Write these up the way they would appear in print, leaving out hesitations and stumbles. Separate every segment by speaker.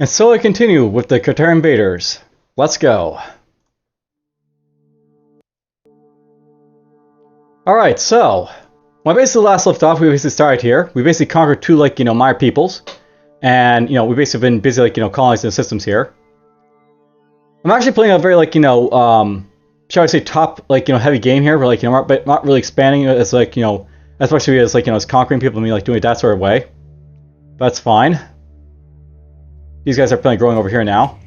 Speaker 1: And so I continue with the Cartare Invaders. Let's go. Alright, so when I basically last left off, we basically started here. We basically conquered two, minor peoples. And, we basically been busy, colonizing the systems here. I'm actually playing a very, shall I say, top, heavy game here. Where, not really expanding as, as much as, as conquering people, doing it that sort of way. But that's fine. These guys are probably growing over here now.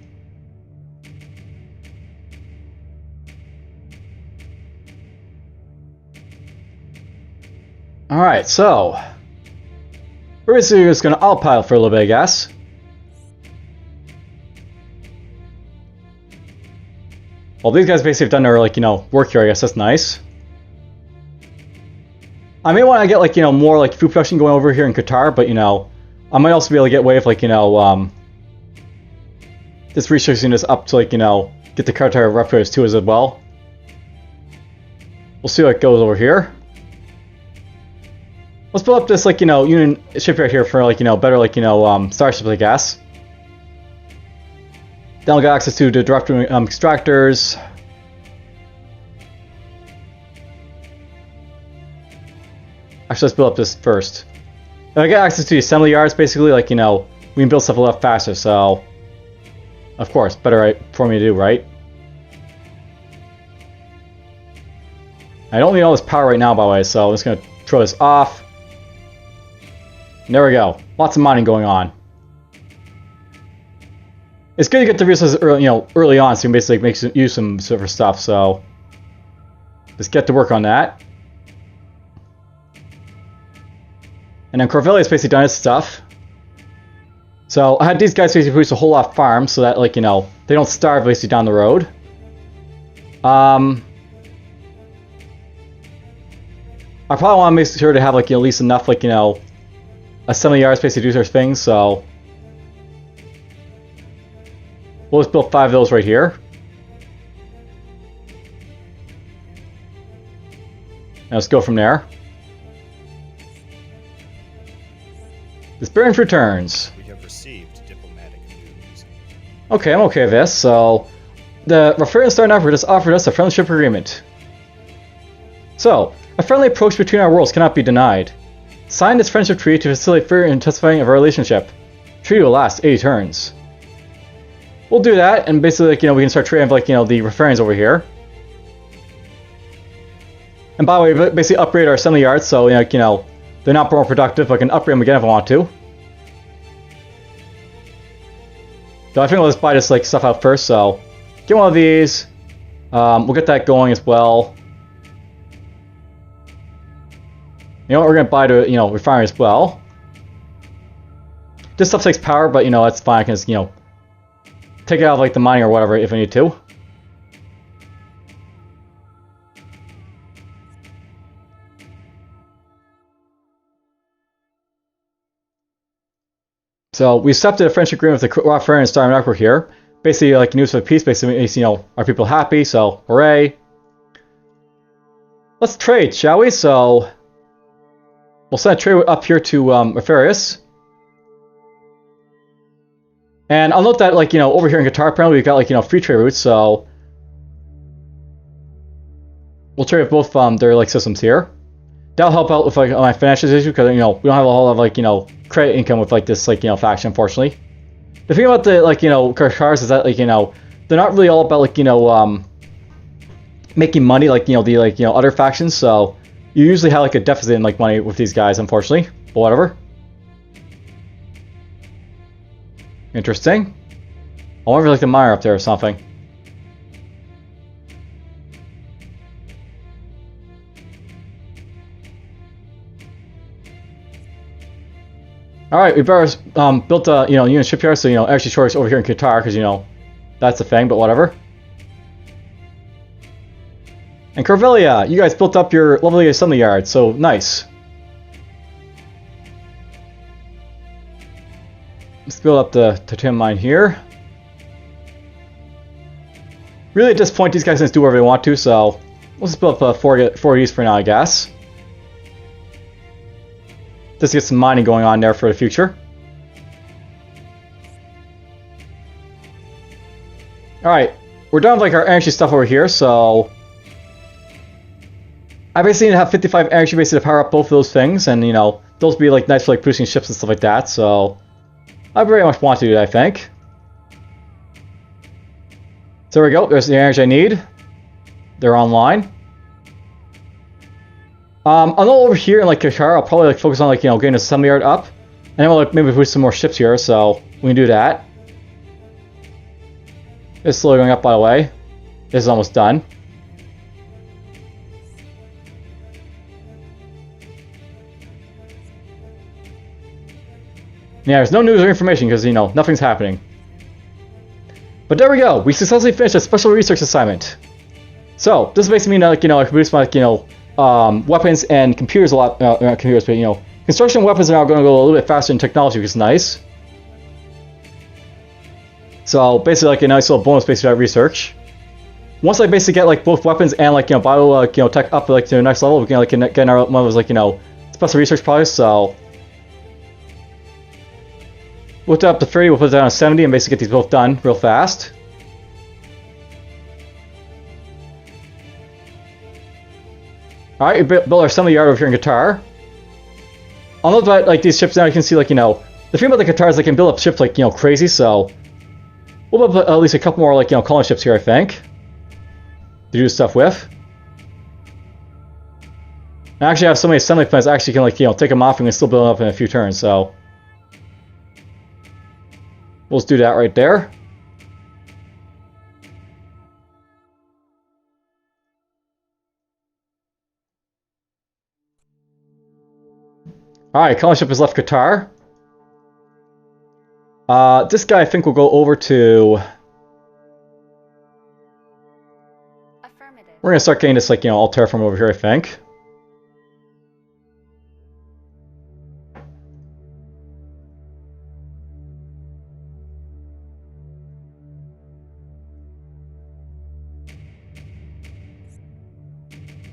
Speaker 1: Alright, so we're basically just going to autopilot for a little bit, I guess. Well, these guys basically have done their, work here, I guess. That's nice. I may want to get, more, food production going over here in Qatar, but, I might also be able to get away with, just researching this up to, get the Cartare Invaders too as well. We'll see how it goes over here. Let's build up this, Union shipyard here for, better, starships, I guess. Then we'll get access to the direct extractors. Actually, let's build up this first. Then I get access to the assembly yards, basically, we can build stuff a lot faster, so... Of course, better for me to do, right? I don't need all this power right now, by the way, so I'm just going to throw this off. And there we go. Lots of mining going on. It's good to get the resources early on, so you can basically make use some server stuff, so... Let's get to work on that. And then Corvellia's basically done his stuff. So I had these guys basically produce a whole lot of farms so that, they don't starve basically down the road. I probably want to make sure to have, at least enough, assembly yards basically to do their things, so... We'll just build 5 of those right here. And let's go from there. Experience returns.
Speaker 2: We have received diplomatic news.
Speaker 1: Okay, I'm okay with this. So, the Rafarian Stormtrooper just offered us a friendship agreement. So, a friendly approach between our worlds cannot be denied. Sign this friendship treaty to facilitate fair and testifying of our relationship. Treaty will last 80 turns. We'll do that, and basically, we can start trading with, the Rafarians over here. And by the way, we basically upgrade our assembly yards, so, they're not more productive, but I can upgrade them again if I want to. So I think I'll just buy this stuff out first, so get one of these. We'll get that going as well. You know what, we're gonna buy the refinery as well. This stuff takes power, but that's fine. I can just take it out of the mining or whatever if I need to. So we accepted a friendship agreement with the Rafarian and Stormtrooper here. Basically, news for peace. Basically, makes our people happy. So hooray! Let's trade, shall we? So we'll send a trade up here to Rafarius. And I'll note that over here in Qatar, apparently we've got free trade routes. So we'll trade with both their systems here. That'll help out with my financial issue because we don't have a whole lot of credit income with this faction, unfortunately. The thing about the Cartars is that they're not really all about making money the other factions. So you usually have a deficit in money with these guys, unfortunately. But whatever. Interesting. I wonder if the miner up there or something. Alright, we better built a unit shipyard, so actually shortage over here in Qatar, because that's the thing, but whatever. And Corvellia, you guys built up your lovely assembly yard, so nice. Let's build up the titanium mine here. Really at this point, these guys can just do whatever they want to, so let's just build up 4 of these for now, I guess. Just to get some mining going on there for the future. Alright, we're done with like our energy stuff over here, so I basically need to have 55 energy basically to power up both of those things, and you know, those would be like nice for like producing ships and stuff like that, so I very much want to do that, I think. So there we go, there's the energy I need. They're online. I'll know over here in like Cartare, I'll probably like focus on like, you know, getting a assembly yard up. And then we'll like maybe put some more ships here, so we can do that. It's slowly going up, by the way. This is almost done. Yeah, there's no news or information because, you know, nothing's happening. But there we go. We successfully finished a special research assignment. So, this basically means that, like, you know, I can produce my, like, you know, weapons and computers a lot, not computers, but, you know, construction weapons are now going to go a little bit faster in technology, which is nice. So, basically, like, a nice little bonus based on that research. Once I basically get, like, both weapons and, like, you know, bio, like, you know, tech up, like, to the next level, we can, like, get one of those, like, you know, special research projects, so we'll put that up to 30, we'll put it down to 70, and basically get these both done real fast. Alright, we built our assembly yard over here in Cartare. I'll note that, like, these ships now, you can see, like, you know, the thing about the Cartare is they can build up ships, like, you know, crazy, so we'll build up at least a couple more, like, you know, colony ships here, I think, to do stuff with. I actually have so many assembly plans, I actually can, like, you know, take them off and we can still build them up in a few turns, so we'll just do that right there. Alright, colony ship has left Cartare. This guy I think will go over to...
Speaker 3: Affirmative.
Speaker 1: We're gonna start getting this, like, you know, all terraform over here, I think.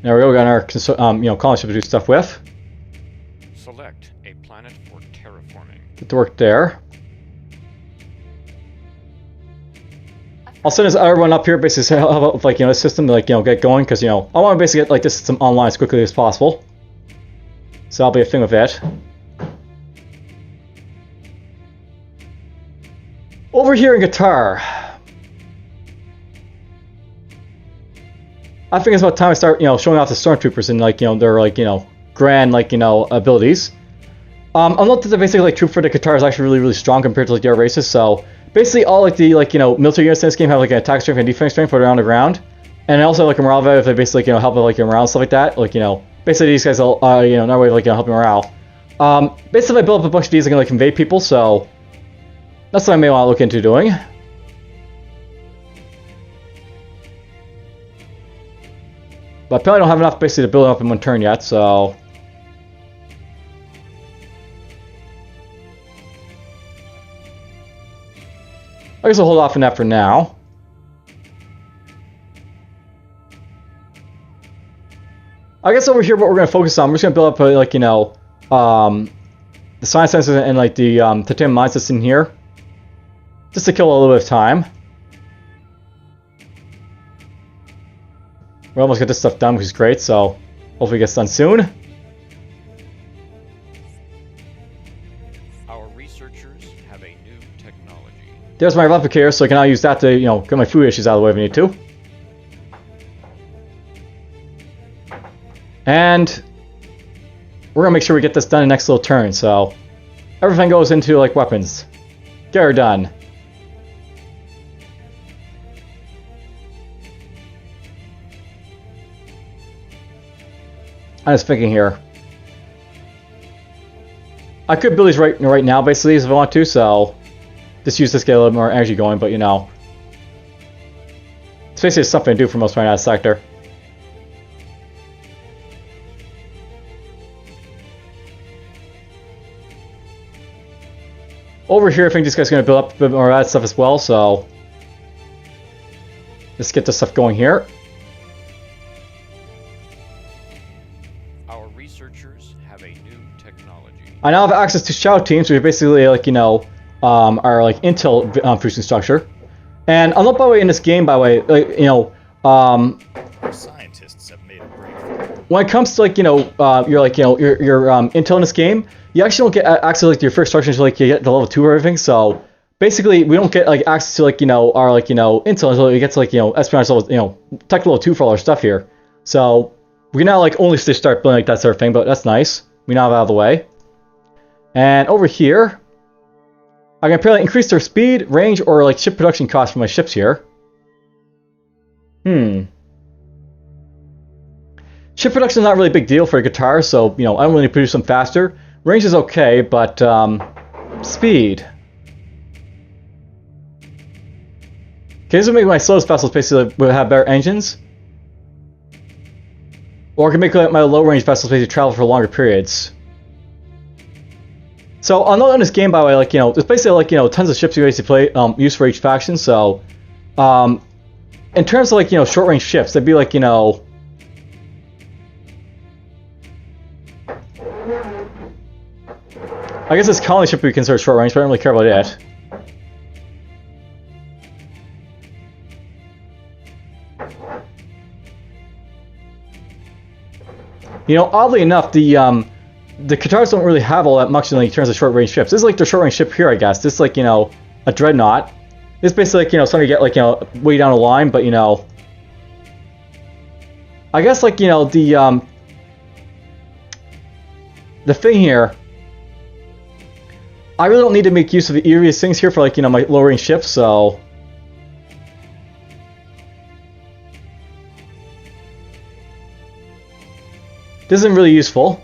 Speaker 1: There we go, we got our, you know, colony ship to do stuff with.
Speaker 2: Select a planet for terraforming.
Speaker 1: Get to work there. I'll send this everyone up here, basically, how about, like, you know, this system to, like, you know, get going, because, you know, I want to basically get, like, this system online as quickly as possible. So that'll be a thing with it. Over here in Cartare, I think it's about time to start, you know, showing off the Stormtroopers and, like, you know, their, like, you know, grand, like, you know, abilities. I'll note that the basically, like, troop for the Cartare is actually really, really strong compared to, like, the other races, so basically all, like, the, like, you know, military units in this game have, like, an attack strength and defense strength for around the ground. And also, like, a morale value if they basically, like, you know, help with, like, your morale and stuff like that. Like, you know, basically these guys will, you know, another way of, like, you know, helping morale. Basically, if I build up a bunch of these, I can, like, convey people, so that's what I may want to look into doing. But I probably don't have enough basically to build up in one turn yet, so I guess I'll hold off on that for now. I guess over here what we're going to focus on, we're just going to build up, like, you know, the science sensors and, like, the titanium mine system here. Just to kill a little bit of time. We almost got this stuff done, which is great, so hopefully it gets done soon.
Speaker 2: Our researchers have a new technology.
Speaker 1: There's my replicator, so I can now use that to, you know, get my food issues out of the way if I need to. And we're gonna make sure we get this done in the next little turn, so everything goes into, like, weapons. Get her done. I'm just thinking here. I could build these right now, basically, if I want to, so just use this to get a little more energy going, but, you know, it's basically something to do for most right now in the sector. Over here, I think this guy's going to build up a bit more of that stuff as well, so let's get this stuff going here.
Speaker 2: Our researchers have a new technology.
Speaker 1: I now have access to shadow teams, which are basically, like, you know, are like intel producing structure. And I'm not, by the way, in this game, by the way, like, you know,
Speaker 4: Our scientists have made a breakthrough.
Speaker 1: when it comes to, like, you know, your, like, you know, your intel in this game, you actually don't get access to, like, your first instructions until, like, you get to level 2 or everything, so basically, we don't get, like, access to, like, you know, our, like, you know, intel until we get to, like, you know, espionage level, you know, tech level 2 for all our stuff here. So, we can now, like, only start building, like, that sort of thing, but that's nice. We now have it out of the way. And over here, I can apparently increase their speed, range, or, like, ship production costs for my ships here. Ship production is not really a big deal for a guitar, so, you know, I don't really produce them faster. Range is okay, but, speed. Okay, this will make my slowest vessels basically will have better engines. Or I can make my low-range vessels basically travel for longer periods. So, I'll note in this game, by the way, like, you know, there's basically, like, you know, tons of ships you basically play, use for each faction, so, in terms of, like, you know, short-range ships, they'd be, like, you know, I guess this colony ship we consider short-range, but I don't really care about it. You know, oddly enough, the Cartares don't really have all that much in, like, terms of short-range ships. This is like their short-range ship here, I guess. This is like, you know, a dreadnought. This is basically like, you know, something you get, like, you know, way down the line, but, you know, I guess, like, you know, the thing here, I really don't need to make use of the eeriest things here for, like, you know, my low-range ships, so this isn't really useful.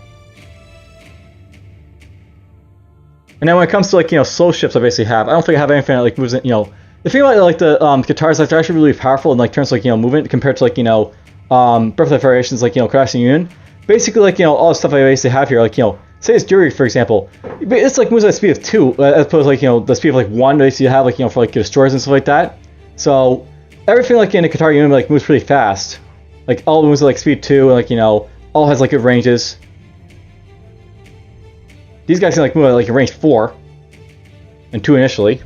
Speaker 1: And then when it comes to, like, you know, slow ships I basically have, I don't think I have anything that, like, moves in, you know, the thing about, like, the guitars, like, they're actually really powerful in, like, terms of, like, you know, movement compared to, like, you know, Breath of Variations, like, you know, Crashing Union. Basically, like, you know, all the stuff I basically have here, like, you know, say it's Jury, for example, it's, like, moves at the speed of 2, as opposed to, like, you know, the speed of, like, 1, basically you have, like, you know, for, like, your destroyers and stuff like that. So, everything, like, in the Cartare Union, like, moves pretty fast. Like, all moves at, like, speed 2, and, like, you know, all has, like, good ranges. These guys can, like, move at, like, a range 4. And 2 initially.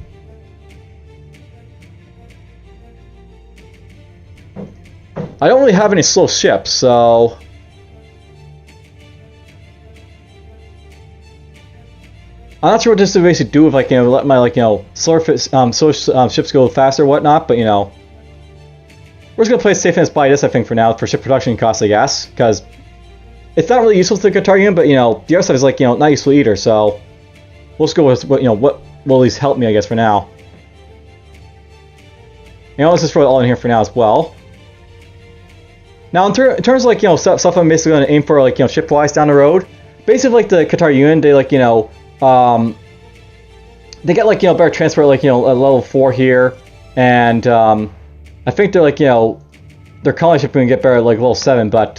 Speaker 1: I don't really have any slow ships, so I'm not sure what this would basically do if, like, you know, let my, like, you know, slow ships go faster or whatnot, but, you know, we're just gonna play safe and buy this, I think, for now, for ship production costs, I guess, because it's not really useful to the Cartare Union, but, you know, the other stuff is, like, you know, not useful either, so we'll just go with what, you know, what will at least help me, I guess, for now. You know, let's just throw it all in here for now as well. Now, in terms of, like, you know, stuff I'm basically going to aim for, like, you know, ship-wise down the road, basically, like, the Cartare Union, they, like, you know, they get, like, you know, better transport, like, you know, at level 4 here, and, I think they're, like, you know, their colony ship can get better at, like, level 7, but,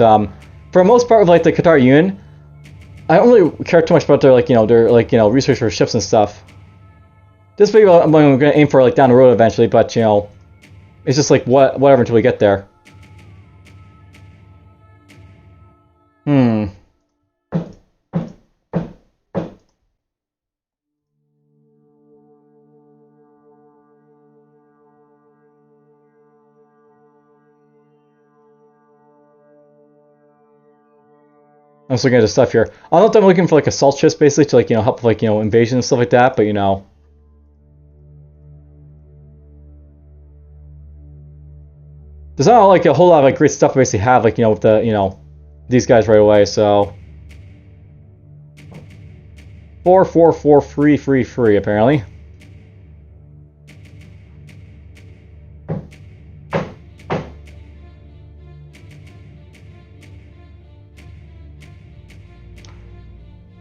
Speaker 1: for the most part, with, like, the Cartare Union, I don't really care too much about their, like, you know, research for ships and stuff. This video I'm going to aim for, like, down the road eventually, but, you know, it's just, like, whatever until we get there. I'm just looking at the stuff here. I don't know if I'm looking for, like, assault ships, basically, to, like, you know, help with, like, you know, invasion and stuff like that, but, you know, there's not, like, a whole lot of, like, great stuff to basically have, like, you know, with the, you know, these guys right away, so 4, 4, 4, free, apparently.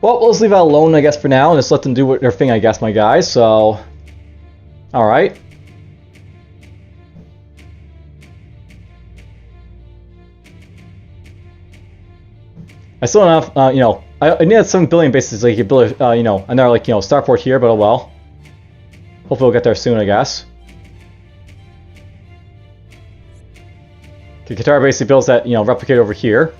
Speaker 1: Well, let's leave that alone, I guess, for now, and just let them do their thing, I guess, my guys, so alright. I still don't have, you know, I need 7 billion bases, like, you build, you know, another, like, you know, starport here, but oh well. Hopefully we'll get there soon, I guess. Okay, Cartare basically builds that, you know, replicator over here.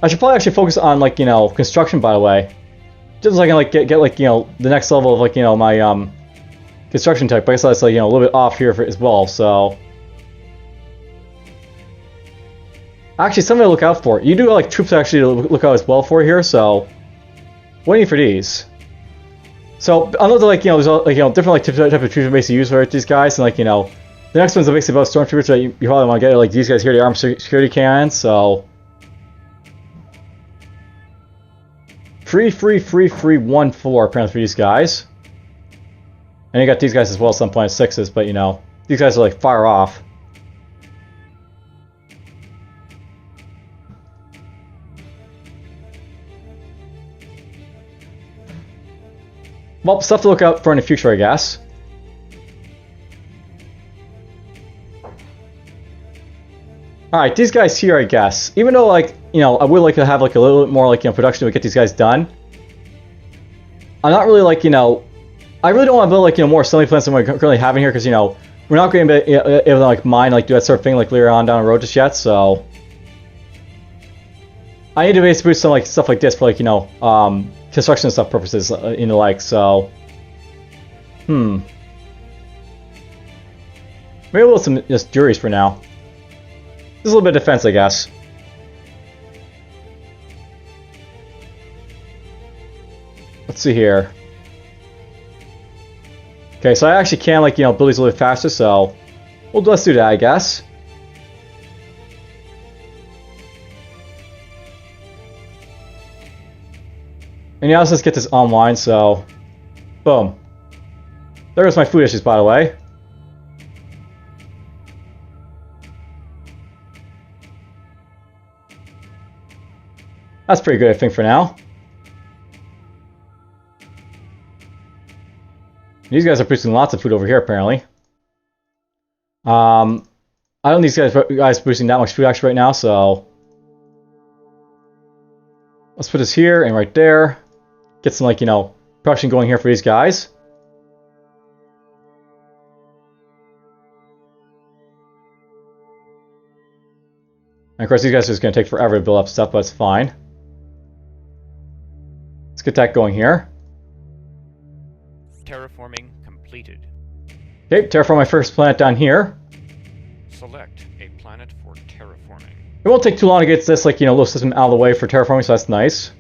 Speaker 1: I should probably actually focus on, like, you know, construction, by the way. Just so I can, like, get like, you know, the next level of, like, you know, my, Cartare construction tech, but I guess that's like, you know, a little bit off here as well, so. Actually, something to look out for. You do like troops actually to look out as well for here, so. Waiting for these. So, I know that, like, you know, there's like, you know, different like type of troops basically used for these guys, and like, you know, the next one's basically about Stormtroopers that you probably want to get, like these guys here, the armed security cannons, so. 3-3-3-3-1-4 apparently for these guys. And you got these guys as well, some point 6s, but you know, these guys are like far off. Well, stuff to look out for in the future, I guess. Alright, these guys here, I guess. Even though, like, you know, I would like to have, like, a little bit more, like, you know, production to get these guys done. I'm not really, like, you know... I really don't want to build, like, you know, more assembly plants than we're currently having here, because, you know, we're not going to be able to, like, mine, like, do that sort of thing, like, later on down the road just yet, so... I need to basically do some, like, stuff like this for, like, you know, construction stuff purposes, in the like, so... Maybe we'll some just juries for now. Just a little bit of defense, I guess. Let's see here. Okay, so I actually can, like, you know, build these a little bit faster, so... Well, let's do that, I guess. And yeah, let's just get this online, so... Boom. There goes my food issues, by the way. That's pretty good, I think, for now. These guys are producing lots of food over here, apparently. I don't think these guys producing that much food actually right now, so... Let's put this here and right there. Get some, like, you know, production going here for these guys. And of course, these guys are just going to take forever to build up stuff, but it's fine. Let's get that going here.
Speaker 2: Terraforming completed.
Speaker 1: Okay, terraform my first planet down here.
Speaker 2: Select a planet for terraforming.
Speaker 1: It won't take too long to get this, like, you know, little system out of the way for terraforming, so that's nice.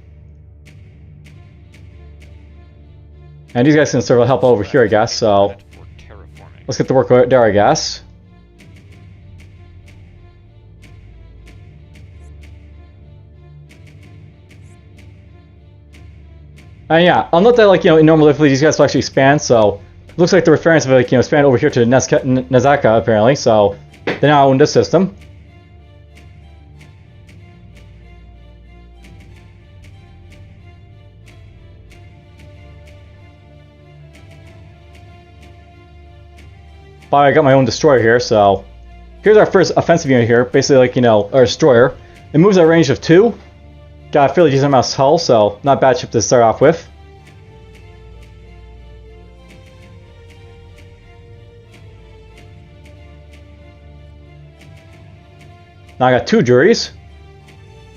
Speaker 1: And these guys can sort of help over here, I guess, so... Let's get the work there, I guess. And yeah, I'll note that, like, you know, in normal difficulty, these guys will actually expand, so... It looks like the reference of, like, you know, expand over here to Nazaka, apparently, so... They now own this system. But I got my own destroyer here, so... Here's our first offensive unit here, basically, like, you know, our destroyer. It moves at a range of 2. Got a fairly decent amount of hull, so not a bad ship to start off with. Now I got 2 juries.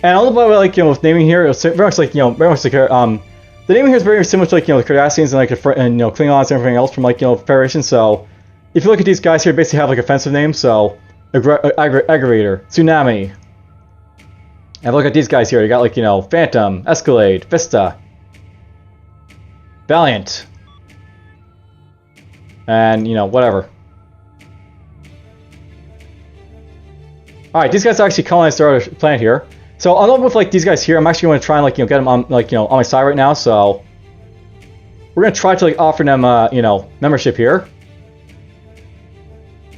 Speaker 1: And all about, like, you know, with naming here, it's very much like, you know, very much like, the naming here is very similar to, like, you know, the Cardassians and, like, and, you know, Klingons and everything else from, like, you know, Federation, so... If you look at these guys here, they basically have, like, offensive names, so... Aggravator, Tsunami. And look at these guys here. You got, like, you know, Phantom, Escalade, Vista, Valiant, and, you know, whatever. Alright, these guys actually colonized their other planet here. So, along with, like, these guys here, I'm actually going to try and, like, you know, get them on, like, you know, on my side right now, so... We're going to try to, like, offer them, you know, membership here.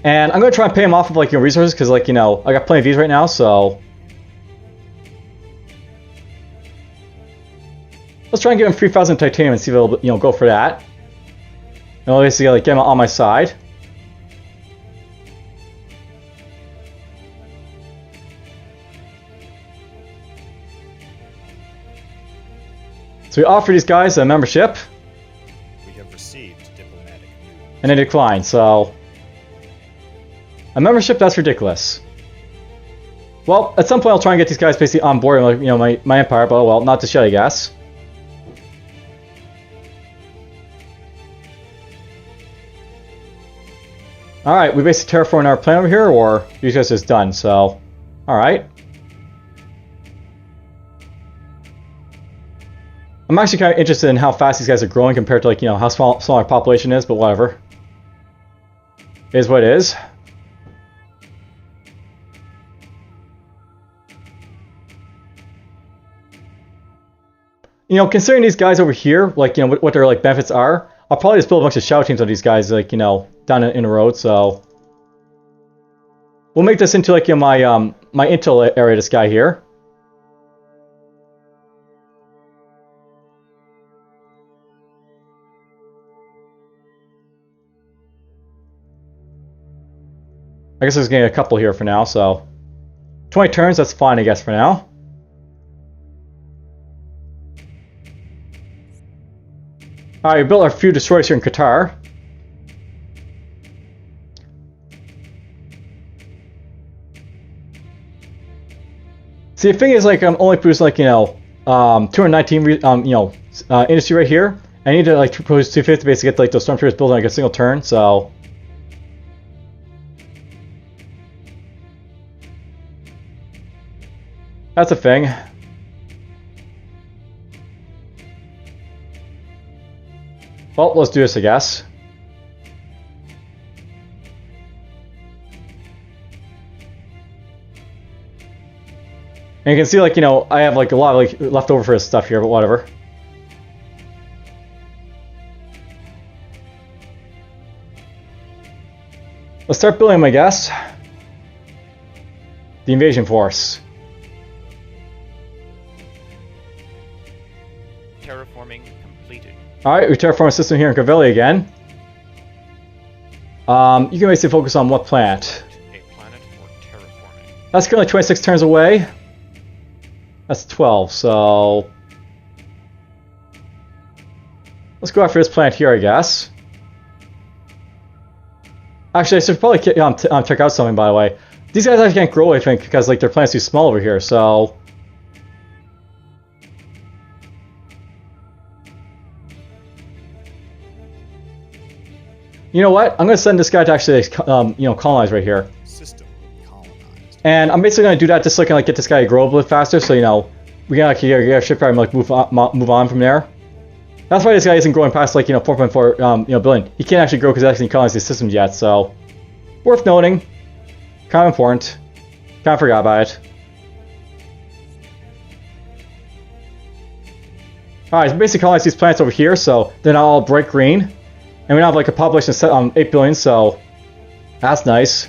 Speaker 1: And I'm going to try and pay them off of, like, you know, resources, because, like, you know, I got plenty of these right now, so... Let's try and give him 3,000 titanium and see if it'll, you know, go for that. And I'll basically, like, get him on my side. So we offer these guys a membership.
Speaker 4: We have received diplomatic news.
Speaker 1: And they decline, so... A membership? That's ridiculous. Well, at some point I'll try and get these guys basically on board, like, you know, my empire, but well, not just yet, I guess. Alright, we basically terraforming our planet over here, or you guys just done, so... Alright. I'm actually kind of interested in how fast these guys are growing compared to, like, you know, how small our population is, but whatever. It is what it is. You know, considering these guys over here, like, you know, what their, like, benefits are, I'll probably just build a bunch of shadow teams on these guys, like, you know, down in the road, so... We'll make this into, like, you know, my intel area, this guy here. I guess there's getting a couple here for now, so... 20 turns, that's fine, I guess, for now. Alright, we built our few destroyers here in Cartare. See, the thing is, like, I'm only producing, like, you know, 219, you know, industry right here. I need to, like, produce 250 to basically get, like, those Stormtroopers built in, like, a single turn, so... That's a thing. Well, let's do this, I guess. And you can see, like, you know, I have, like, a lot of, like, leftover for this stuff here, but whatever. Let's start building them, I guess. The invasion force.
Speaker 2: Terraforming completed.
Speaker 1: Alright, we terraform a system here in Cavilli again. You can basically focus on what planet?
Speaker 2: A planet for terraforming.
Speaker 1: That's currently 26 turns away. That's 12, so... Let's go after this planet here, I guess. Actually, I should probably check out something, by the way. These guys actually can't grow, I think, because, like, their planet's too small over here, so... You know what? I'm going to send this guy to actually, you know, colonize right here.
Speaker 4: System colonized.
Speaker 1: And I'm basically going to do that just so I can, like, get this guy to grow a bit faster, so, you know, we can actually get a ship and, like, move on from there. That's why this guy isn't growing past, like, you know, 4.4 you know, billion. He can't actually grow because he hasn't colonized these systems yet, so... Worth noting. Kind of important. Kind of forgot about it. Alright, so basically colonize these planets over here, so they're not all bright green. And we now have, like, a population set on 8 billion, so that's nice.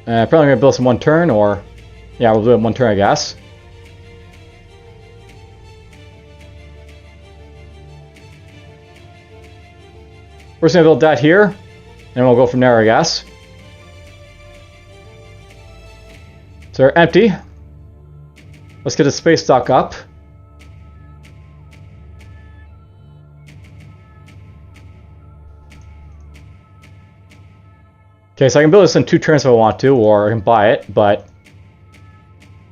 Speaker 1: Probably gonna build some one turn, or yeah, we'll do it in one turn, I guess. We're just gonna build that here, and we'll go from there, I guess. So they're empty. Let's get the space dock up. Okay, so I can build this in 2 turns if I want to, or I can buy it, but...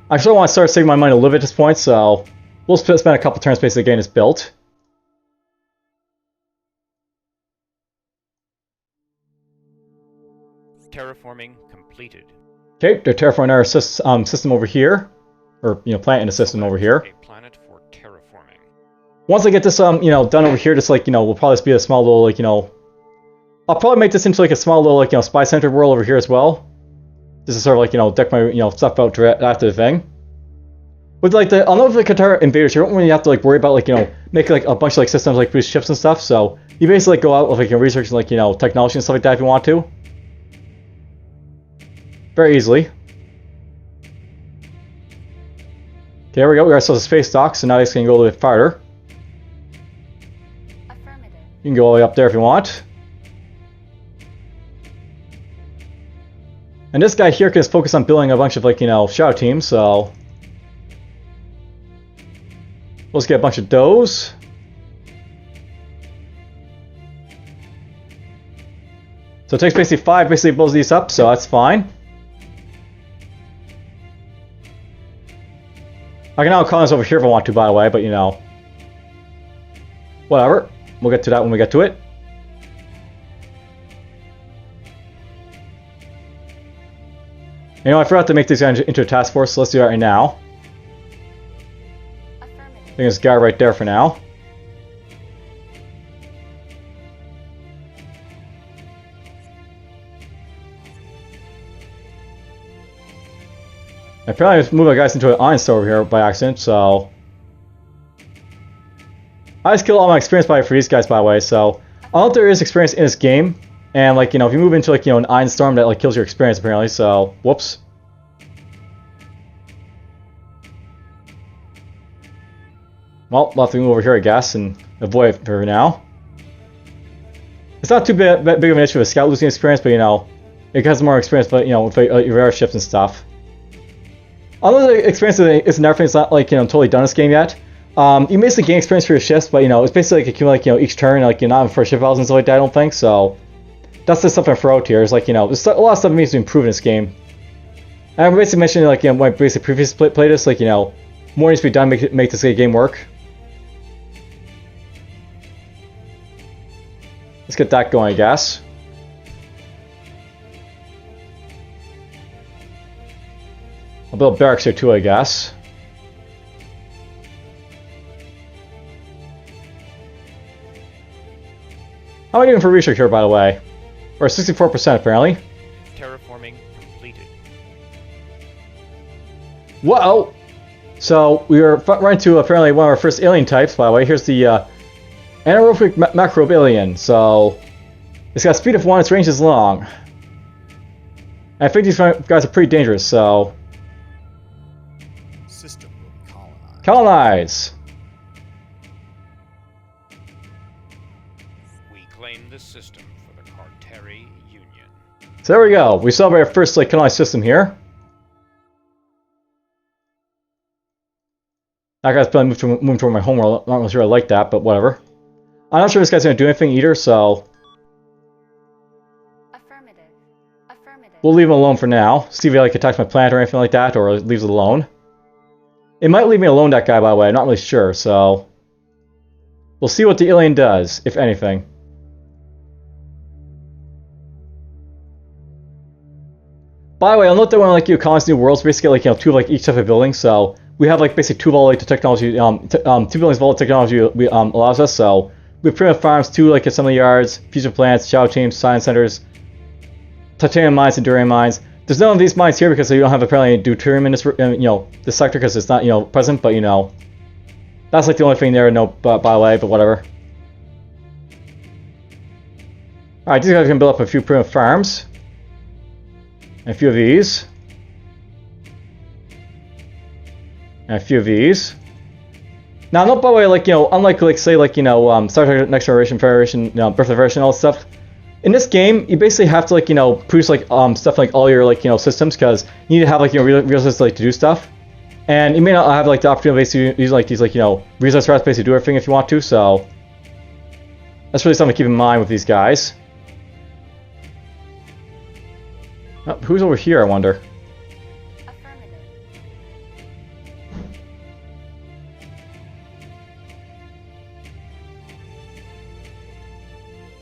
Speaker 1: I actually want to start saving my money a little bit at this point, so... We'll spend a couple turns basically getting this built.
Speaker 2: Terraforming completed.
Speaker 1: Okay, they're terraforming our system over here. Or, you know, planet in the system over here.
Speaker 2: A planet for terraforming.
Speaker 1: Once I get this, you know, done over here, just like, you know, we'll probably just be a small little, like, you know... I'll probably make this into, like, a small little, like, you know, spy center world over here as well. Just to sort of, like, you know, deck my, you know, stuff out after the thing. With, like, I'll know for the Cartare Invaders, you don't really have to, like, worry about, like, you know, making, like, a bunch of, like, systems, like, produce ships and stuff, so... You basically, like, go out with, like, research, like, you know, technology and stuff like that if you want to. Very easily. Okay, there we go. We got ourselves a space dock, so now this can go a little bit farther.
Speaker 3: Affirmative.
Speaker 1: You can go all the way up there if you want. And this guy here can just focus on building a bunch of, like, you know, shadow teams, so... Let's get a bunch of those. So it takes basically 5, basically blows these up, so that's fine. I can now colonize over here if I want to, by the way, but you know. Whatever. We'll get to that when we get to it. You know, I forgot to make these guys into a task force, so let's do that right now. I think there's a guy right there for now. Apparently I just moved my guys into an iron store over here by accident, so... I just killed all my experience for these guys, by the way, so... I don't know if there is experience in this game, and like, you know, if you move into like, you know, an iron storm, that like kills your experience apparently, so... Whoops. Well, we'll have to move over here, I guess, and avoid it for now. It's not too big of an issue with scout losing experience, but you know, it has more experience, but you know, with your airships and stuff. Although the experience isn't everything, it's not like, you know, totally done this game yet. You basically gain experience for your ships, but you know, it's basically like accumulate, like, you know, each turn, like you're not having first ship battles and stuff like that, I don't think, so... That's the stuff I throw out here, is like, you know, there's a lot of stuff that needs to improve in this game. And I basically mentioned, like, you know, when I basically previously played this, like, you know, more needs to be done to make this game work. Let's get that going, I guess. I'll build barracks here too, I guess. How am I doing for research here, by the way? We're at 64% apparently.
Speaker 2: Terraforming completed.
Speaker 1: Whoa! So we are running to apparently one of our first alien types, by the way. Here's the anaerobic macrobe alien. So it's got a speed of 1, its range is long. And I think these guys are pretty dangerous, so...
Speaker 4: System will colonize.
Speaker 1: Colonize!
Speaker 2: We claim the system for the Cartare Union.
Speaker 1: So there we go. We celebrate our first like colonized system here. That guy's probably moving toward my homeworld. I'm not really sure I like that, but whatever. I'm not sure this guy's going to do anything either, so...
Speaker 3: Affirmative. Affirmative.
Speaker 1: We'll leave him alone for now. See if he like attacks my planet or anything like that, or leaves it alone. It might leave me alone, that guy, by the way. I'm not really sure, so... We'll see what the alien does, if anything. By the way, I'll note that when like you colonize new worlds, basically like, you know, 2 of like each type of building, so... We have like basically 2 of all like the technology, 2 buildings of all the technology allows us, so... We have primitive farms, 2 like assembly yards, fusion plants, shadow teams, science centers, titanium mines, and durian mines. There's none of these mines here because you don't have apparently deuterium in this, you know, this sector because it's not, you know, present. But you know, that's like the only thing there. No, by the way, but whatever. All right, these guys can build up a few primitive farms, and a few of these, and a few of these. Now, not by the way, like, you know, unlike, like, say, like, you know, Star Trek Next Generation, Federation, you know, Birth of the Federation, all that stuff. In this game, you basically have to, like, you know, produce, like, stuff like all your, like, you know, systems, because you need to have, like, you know, resources, like, to do stuff. And you may not have, like, the opportunity to use, like, these, like, you know, resource routes basically to do everything if you want to, so... That's really something to keep in mind with these guys. Oh, who's over here, I wonder?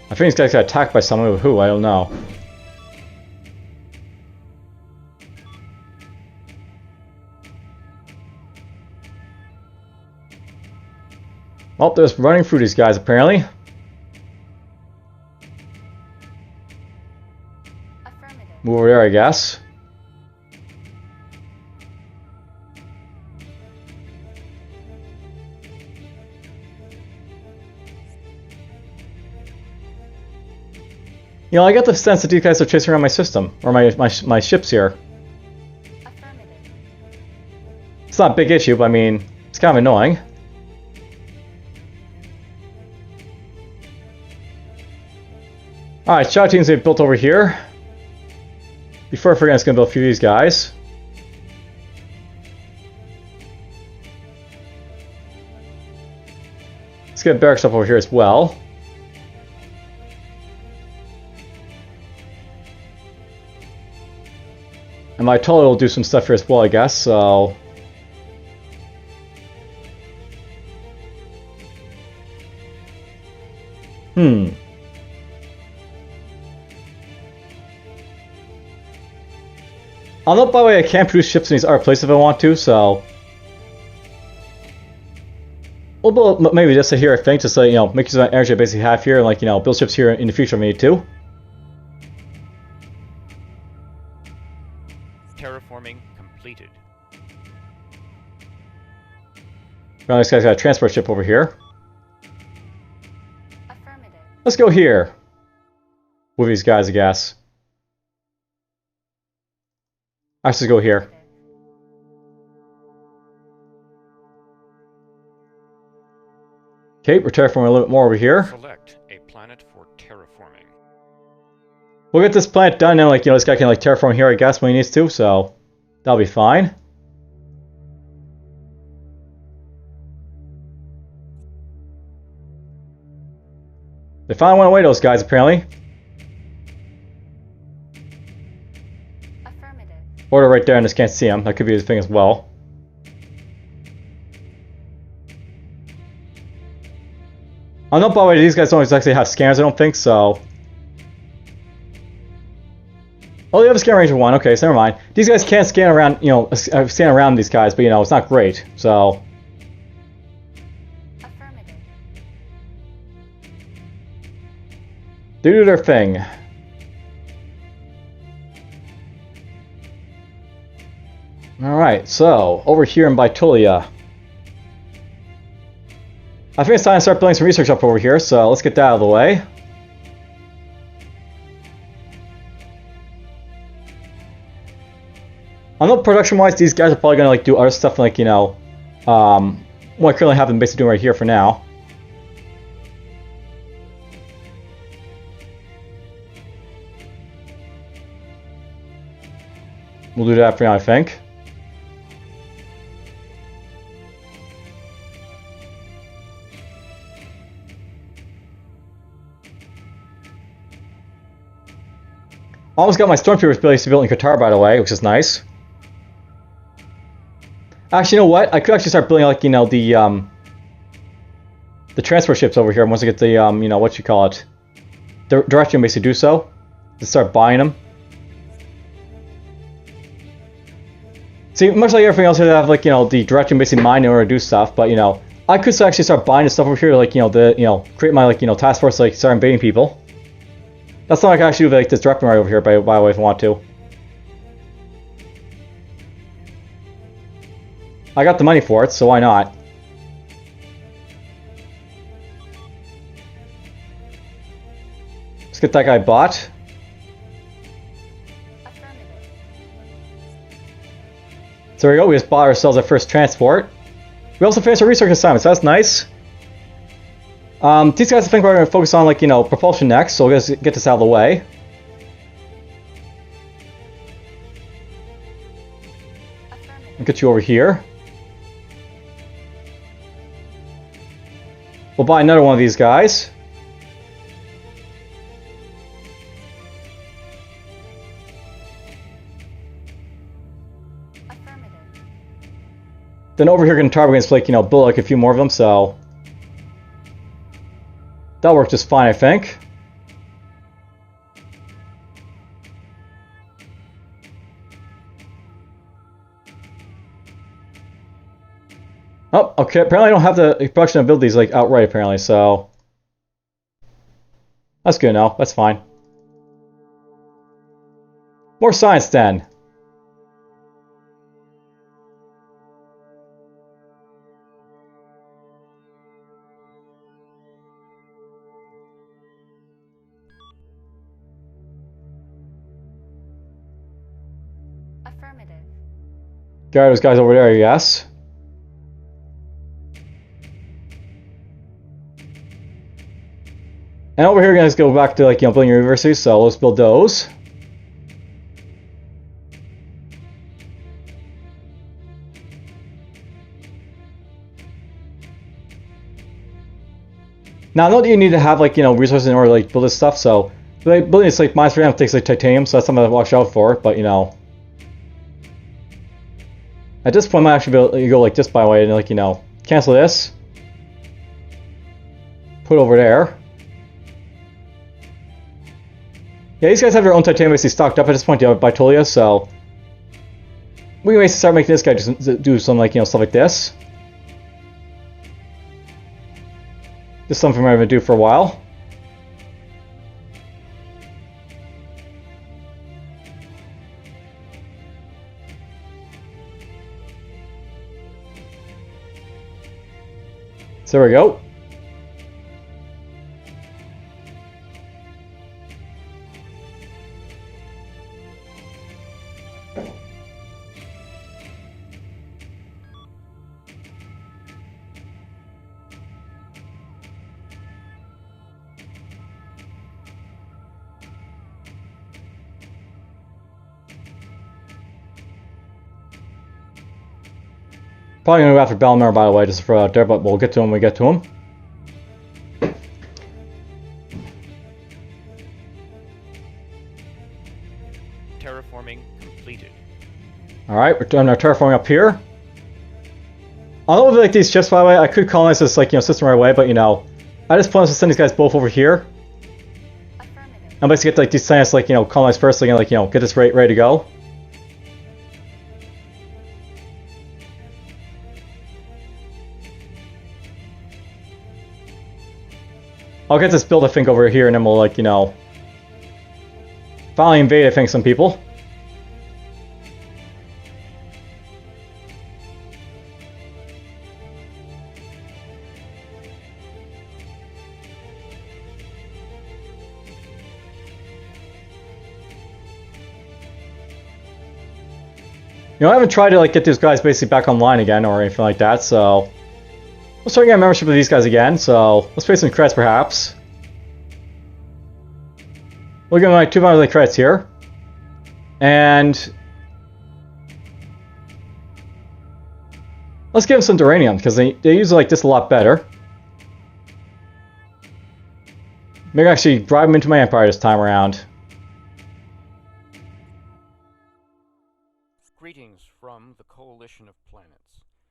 Speaker 1: I think these guys got attacked by someone. Who? I don't know. Well, they're just running through these guys, apparently. Move over there, I guess. You know, I get the sense that these guys are chasing around my system, or my ships here. It's not a big issue, but I mean, it's kind of annoying. Alright, shadow teams they've built over here. Before I forget, I'm just going to build a few of these guys. Let's get barracks up over here as well. And my total will do some stuff here as well, I guess, so... Hmm. Although, by the way, I can produce ships in these other places if I want to, so... Well, maybe just sit here, I think, just so, you know, make use of the energy I basically have here, and, like, you know, build ships here in the future if I need to.
Speaker 2: Terraforming completed.
Speaker 1: Well, this guy's got a transport ship over here.
Speaker 3: Affirmative.
Speaker 1: Let's go here. With these guys, I guess. I should go here. Okay, we're terraforming a little bit more over here.
Speaker 2: Select a planet for terraforming.
Speaker 1: We'll get this planet done, and, like, you know, this guy can, like, terraform here, I guess, when he needs to, so... That'll be fine. They finally went away, those guys, apparently.
Speaker 3: Affirmative.
Speaker 1: Order right there, and just can't see him. That could be his thing as well. Oh no, by the way, these guys don't exactly have scanners, I don't think, so... Oh, they have a scan range of 1, okay, so never mind. These guys can't scan around, you know, scan around these guys, but, you know, it's not great, so...
Speaker 3: Affirmative.
Speaker 1: They do their thing. Alright, so, over here in Bitulia. I think it's time to start building some research up over here, so let's get that out of the way. I know production-wise, these guys are probably going to, like, do other stuff, like, you know, what I currently have them basically doing right here for now. We'll do that for now, I think. Almost got my Stormtrooper abilities built in Cartare, by the way, which is nice. Actually, you know what? I could actually start building, like, you know, the transport ships over here once I get the, you know, what you call it, the direction basically do so. Just start buying them. See, much like everything else here, I have, like, you know, the direction basically mine in order to do stuff, but, you know, I could actually start buying the stuff over here, like, you know, create my, like, you know, task force, like, start invading people. That's not like I actually do, like, this direction right over here, by the way, if I want to. I got the money for it, so why not? Let's get that guy bought. So there we go, we just bought ourselves our first transport. We also finished our research assignment, so that's nice. These guys I think we're going to focus on, like, you know, propulsion next, so we'll just get this out of the way. I'll get you over here. We'll buy another one of these guys. Then over here, we're going to like, you know, build like a few more of them, so that'll work just fine, I think. Oh, okay. Apparently, I don't have the production abilities like outright. Apparently, so that's good now. That's fine. More science then.
Speaker 3: Affirmative.
Speaker 1: Got those guys over there, yes. And over here, we're going to go back to, like, you know, building universities, so let's build those. Now, I know that you need to have, like, you know, resources in order to, like, build this stuff, so like, building this, like, mines for takes, like, titanium, so that's something to watch out for, but, you know. At this point, I might actually be able to go, like, this by the way, and, like, you know, cancel this. Put over there. Yeah, these guys have their own titanium basically stocked up at this point by Tolia, so we can basically start making this guy just do some like stuff like this. Just something we're gonna do for a while. So there we go. Probably gonna go after Balmer, by the way, just for out there, but we'll get to him when we get to him.
Speaker 2: Terraforming completed.
Speaker 1: Alright, we're doing our terraforming up here. I don't know if like these ships, by the way, I could colonize this like system right away, but I just plan to send these guys both over here.
Speaker 3: Affirmative.
Speaker 1: And basically get like these planets like colonize first, so get this ready to go. I'll get this build, I think, over here, and then we'll, like, finally invade, I think, some people. I haven't tried to, like, get these guys basically back online again or anything like that, so let's try to get a membership with these guys again, so let's pay some credits perhaps. We'll give them like 200 credits here. And let's give them some Duranium, because they use like this a lot better. Maybe actually drive them into my empire this time around.
Speaker 2: Greetings from the Coalition of Planets.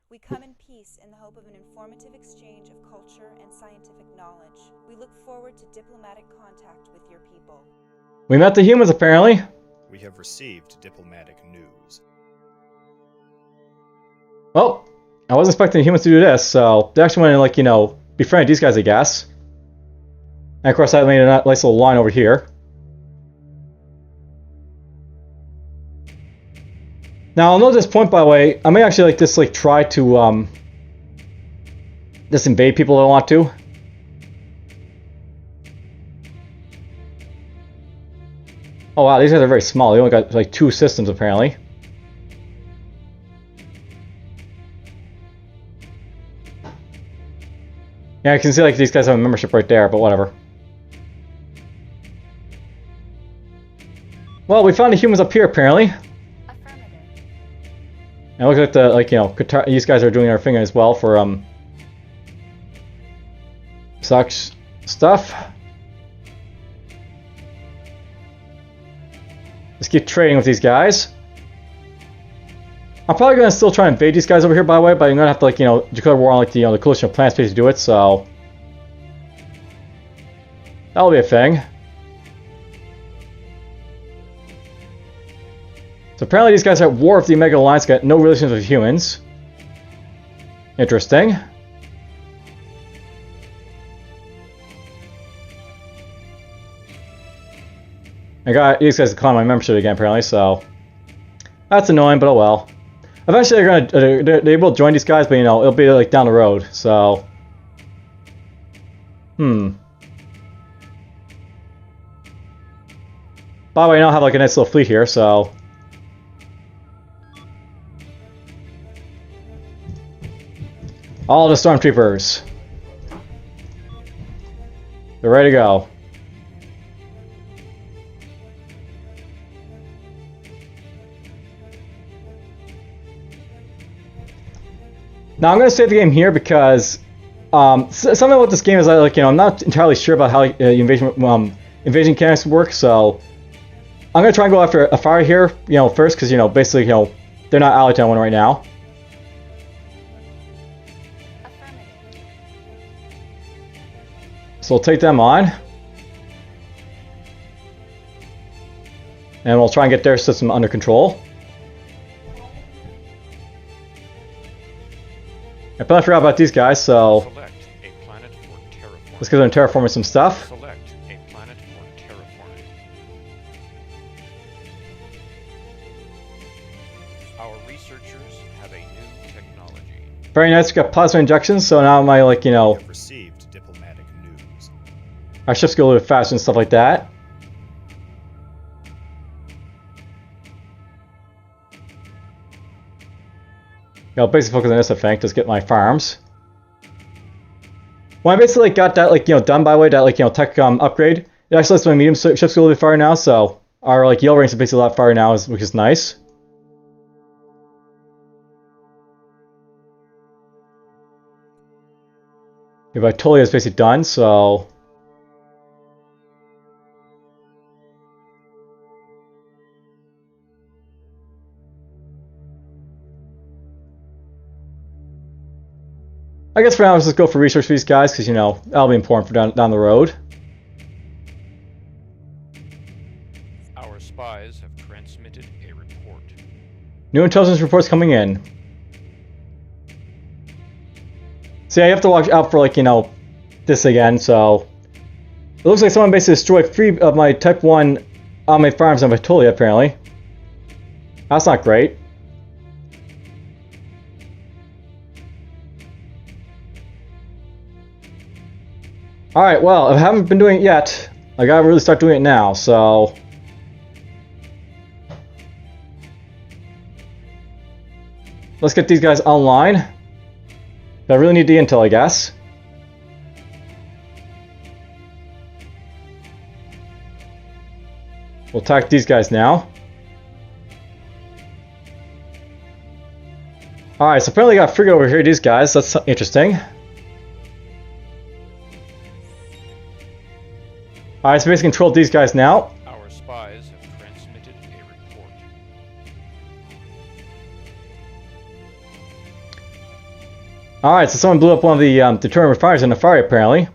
Speaker 5: We come in peace in the hope of an informative exchange of culture and scientific knowledge. We look forward to diplomatic contact with your people.
Speaker 1: We met the humans, apparently.
Speaker 4: We have received diplomatic news.
Speaker 1: Well, I wasn't expecting the humans to do this, so they actually went and, like, befriend these guys, I guess. And of course, I made a nice little line over here. Now, I'll note this point, by the way, I may actually like this, like, try to, just invade people that I want to. Oh wow, these guys are very small. They only got, like, 2 systems, apparently. Yeah, I can see, like, these guys have a membership right there, but whatever. Well, we found the humans up here, apparently. And look at the, like, Cartare, these guys are doing their thing as well for, such stuff. Let's keep trading with these guys. I'm probably going to still try and invade these guys over here, by the way, but I'm going to have to, like, declare war on, like, the Coalition of Planets to do it, so that'll be a thing. So apparently these guys are at war with the Omega Alliance, got no relations with humans. Interesting. I got these guys to climb my membership again, apparently, so that's annoying, but oh well. Eventually they're gonna they will join these guys, but it'll be like down the road, so By the way, I now have like a nice little fleet here, so all the Stormtroopers. They're ready to go. Now I'm going to save the game here because something about this game is that, like, I'm not entirely sure about how invasion mechanics work, so I'm going to try and go after a fire here, first, because basically, they're not allied to anyone right now. So we'll take them on. And we'll try and get their system under control. I probably forgot about these guys, so
Speaker 2: Select a planet for terraforming.
Speaker 1: let's get them terraforming some stuff.
Speaker 2: Select a planet for terraforming. Our researchers have a new technology.
Speaker 1: Very nice, we got plasma injections, so now my, like, you
Speaker 4: We
Speaker 1: know,
Speaker 4: have received diplomatic news.
Speaker 1: our ships go a little bit faster and stuff like that. I'll basically focus on this, I think, just get my farms. When I basically got that, like, you know, done by the way, that, like, you know, tech upgrade, it actually lets my medium ships go a little bit farther now, so our, like, yellow range is basically a lot farther now, which is nice. Yeah, but Tolia is basically done, so I guess for now, let's just go for research for these guys, because, you know, that'll be important for down the road.
Speaker 2: Our spies have transmitted a report.
Speaker 1: New intelligence reports coming in. So yeah, you have to watch out for, like, you know, this again, so... It looks like someone basically destroyed 3 of my Type 1 on my farms on Vitolia, apparently. That's not great. Alright, well, I haven't been doing it yet. I gotta really start doing it now, so... Let's get these guys online. I really need the intel, I guess. We'll attack these guys now. Alright, so apparently I got frigate over here, these guys. That's interesting. Alright, so basically control these guys now.
Speaker 2: Our spies have transmitted a report.
Speaker 1: Alright, so someone blew up one of the deterrent refiners in the fire, apparently.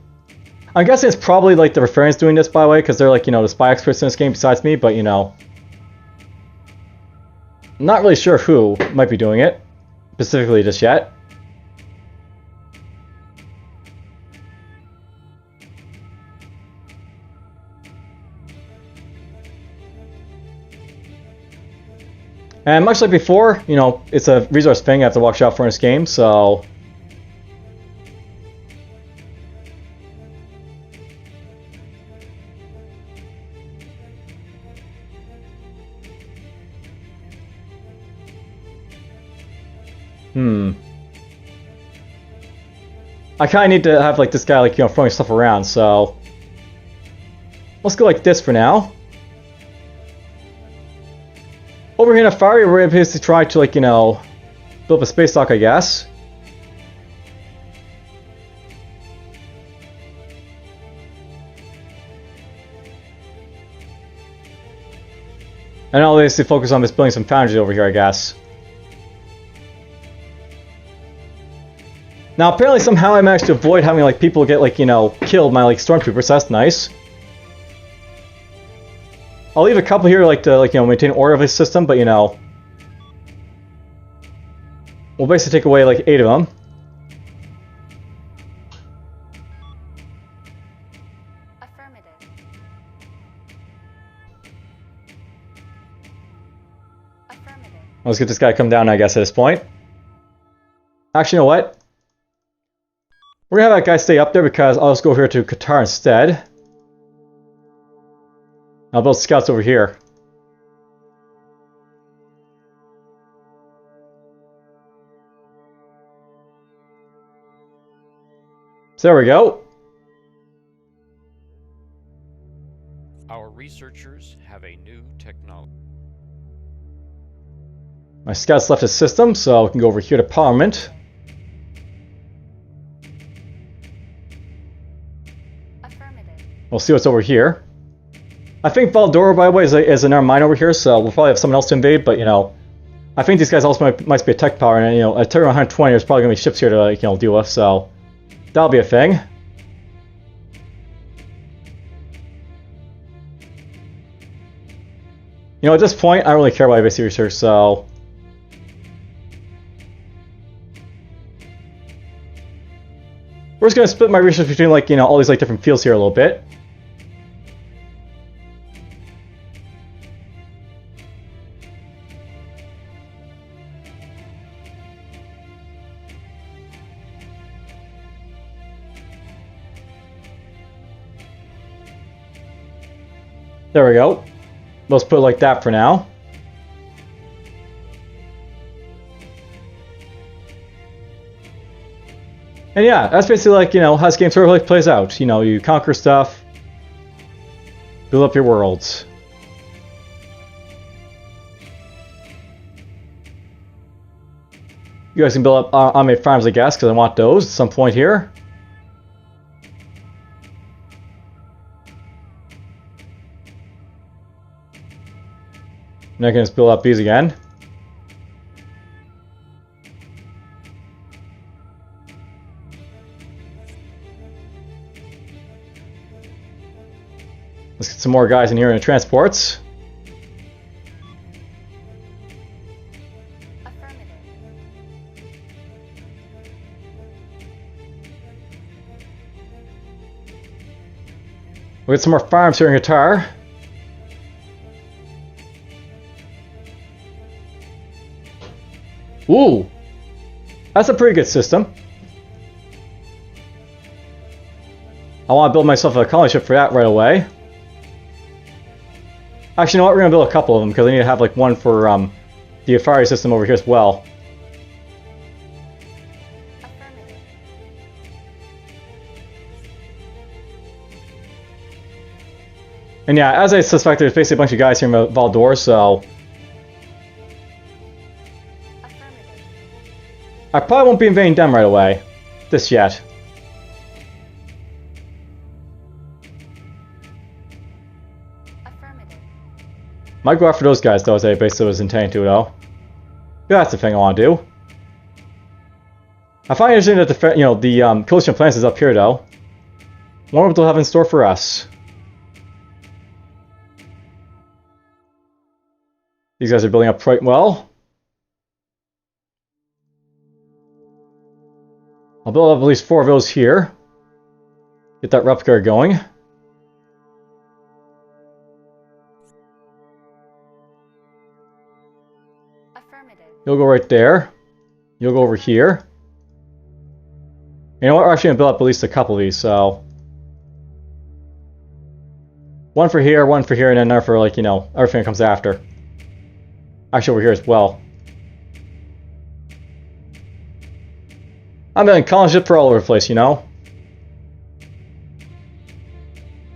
Speaker 1: I'm guessing it's probably, like, the referents doing this, by the way, because they're, like, you know, the spy experts in this game besides me, but, you know... I'm not really sure who might be doing it, specifically just yet. And much like before, you know, it's a resource thing I have to watch out for in this game, so... I kind of need to have, like, this guy, like, you know, throwing stuff around, so... Let's go like this for now. Over here in a fire, we're able to try to, like, you know, build up a space dock, I guess. And I'll basically focus on just building some foundries over here, I guess. Now, apparently somehow I managed to avoid having, like, people get, like, you know, killed by, like, Stormtroopers, so that's nice. I'll leave a couple here, like, to, like, you know, maintain order of this system, but, you know... We'll basically take away, like, 8 of them.
Speaker 3: Affirmative. Affirmative.
Speaker 1: Let's get this guy to come down, I guess, at this point. Actually, you know what? We're gonna have that guy stay up there because I'll just go here to Cartare instead. I'll build scouts over here. So there we go.
Speaker 2: Our researchers have a new technology.
Speaker 1: My scouts left the system, so we can go over here to Parliament.
Speaker 3: Affirmative.
Speaker 1: We'll see what's over here. I think Valdora, by the way, is another mine over here, so we'll probably have someone else to invade, but, you know, I think these guys also might be a tech power, and, you know, at turn 120, there's probably going to be ships here to, like, you know, deal with, so that'll be a thing. You know, at this point, I don't really care about basic research, so... we're just gonna split my research between, like, you know, all these, like, different fields here a little bit. There we go. Let's put it like that for now. And yeah, that's basically like, you know, how this game sort of like plays out. You know, you conquer stuff, build up your worlds. You guys can build up automated farms, I guess, because I want those at some point here. And I can just build up these again. Let's get some more guys in here in the transports.
Speaker 3: Affirmative.
Speaker 1: We'll get some more farms here in Cartare. Ooh! That's a pretty good system. I want to build myself a colony ship for that right away. Actually, you know what? We're going to build a couple of them because I need to have like one for the Afari system over here as well.
Speaker 3: Affirmative.
Speaker 1: And yeah, as I suspect, there's basically a bunch of guys here in Valdor, so...
Speaker 3: Affirmative.
Speaker 1: I probably won't be invading them right away. Just yet.
Speaker 3: Affirmative.
Speaker 1: Might go after those guys, though, as I basically was intending to, though. Yeah, that's the thing I want to do. I find it interesting that the, you know, the coalition plans is up here, though. Wonder what they'll have in store for us. These guys are building up quite well. I'll build up at least 4 of those here. Get that replica going.
Speaker 3: Affirmative.
Speaker 1: You'll go right there. You'll go over here. You know what? We're actually going to build up at least a couple of these, so... one for here, and then another for, like, you know, everything that comes after. Actually, over here as well. I'm building colony ships all over the place, you know?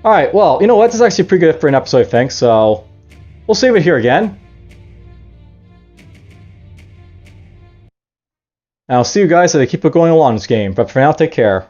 Speaker 1: Alright, well, you know what? This is actually pretty good for an episode, I think, so... we'll save it here again. And I'll see you guys as I keep going along this game, but for now, take care.